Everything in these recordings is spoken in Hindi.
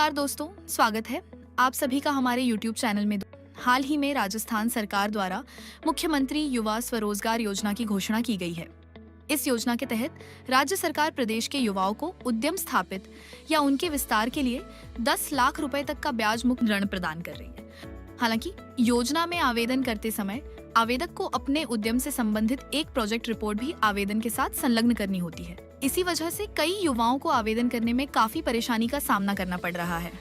नमस्कार दोस्तों, स्वागत है आप सभी का हमारे YouTube चैनल में। हाल ही में राजस्थान सरकार द्वारा मुख्यमंत्री युवा स्वरोजगार योजना की घोषणा की गई है। इस योजना के तहत राज्य सरकार प्रदेश के युवाओं को उद्यम स्थापित या उनके विस्तार के लिए 10 लाख रुपए तक का ब्याज मुक्त ऋण प्रदान कर रही है। हालांकि योजना में आवेदन करते समय आवेदक को अपने उद्यम से संबंधित एक प्रोजेक्ट रिपोर्ट भी आवेदन के साथ संलग्न करनी होती है। इसी वजह से कई युवाओं को आवेदन करने में काफी परेशानी का सामना करना पड़ रहा है।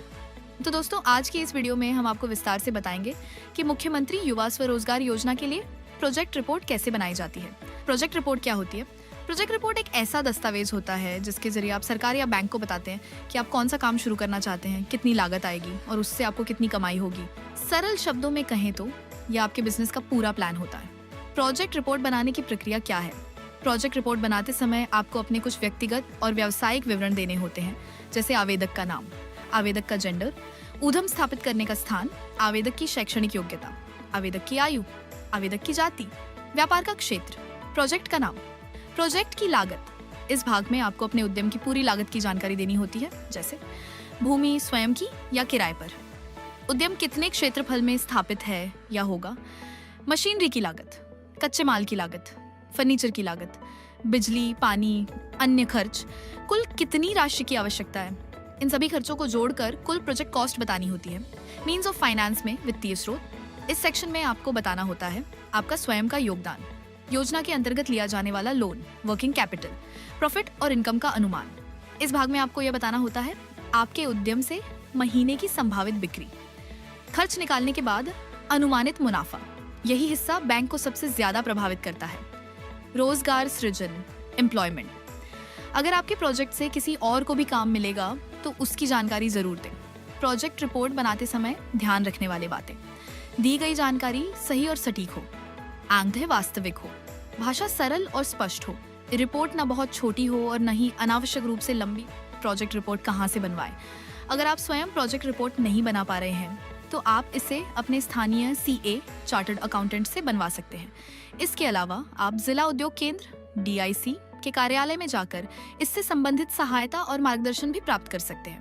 तो दोस्तों, आज की इस वीडियो में हम आपको विस्तार से बताएंगे कि मुख्यमंत्री युवा स्वरोजगार योजना के लिए प्रोजेक्ट रिपोर्ट कैसे बनाई जाती है। प्रोजेक्ट रिपोर्ट क्या होती है? प्रोजेक्ट रिपोर्ट एक ऐसा दस्तावेज होता है जिसके जरिए आप सरकार या बैंक को बताते हैं कि आप कौन सा काम शुरू करना चाहते हैं, कितनी लागत आएगी और उससे आपको कितनी कमाई होगी। सरल शब्दों में कहें तो यह आपके बिजनेस का पूरा प्लान होता है। प्रोजेक्ट रिपोर्ट बनाने की प्रक्रिया क्या है? प्रोजेक्ट रिपोर्ट बनाते समय आपको अपने कुछ व्यक्तिगत और व्यावसायिक विवरण देने होते हैं, जैसे आवेदक का नाम, आवेदक का जेंडर, उद्यम स्थापित करने का स्थान, आवेदक की शैक्षणिक योग्यता, आवेदक की आयु, आवेदक की जाति, व्यापार का क्षेत्र, प्रोजेक्ट का नाम, प्रोजेक्ट की लागत। इस भाग में आपको अपने उद्यम की पूरी लागत की जानकारी देनी होती है, जैसे भूमि स्वयं की या किराए पर, उद्यम कितने क्षेत्रफल में स्थापित है या होगा, मशीनरी की लागत, कच्चे माल की लागत, फर्नीचर की लागत, बिजली, पानी, अन्य खर्च, कुल कितनी राशि की आवश्यकता है। इन सभी खर्चों को जोड़कर कुल प्रोजेक्ट कॉस्ट बतानी होती है। मीन्स ऑफ फाइनेंस में वित्तीय स्रोत। इस सेक्शन में आपको बताना होता है आपका स्वयं का योगदान, योजना के अंतर्गत लिया जाने वाला लोन, वर्किंग कैपिटल, प्रॉफिट और इनकम का अनुमान। इस भाग में आपको यह बताना होता है आपके उद्यम से महीने की संभावित बिक्री, खर्च निकालने के बाद अनुमानित मुनाफा। यही हिस्सा बैंक को सबसे ज्यादा प्रभावित करता है। रोजगार सृजन, एम्प्लॉयमेंट। अगर आपके प्रोजेक्ट से किसी और को भी काम मिलेगा तो उसकी जानकारी जरूर दें। प्रोजेक्ट रिपोर्ट बनाते समय ध्यान रखने वाली बातें: दी गई जानकारी सही और सटीक हो, आंकड़े वास्तविक हो, भाषा सरल और स्पष्ट हो, रिपोर्ट ना बहुत छोटी हो और न ही अनावश्यक रूप से लंबी। प्रोजेक्ट रिपोर्ट कहाँ से बनवाएं? अगर आप स्वयं प्रोजेक्ट रिपोर्ट नहीं बना पा रहे हैं तो आप इसे अपने स्थानीय CA चार्टर्ड अकाउंटेंट से बनवा सकते हैं। इसके अलावा आप जिला उद्योग केंद्र DIC के कार्यालय में जाकर इससे संबंधित सहायता और मार्गदर्शन भी प्राप्त कर सकते हैं।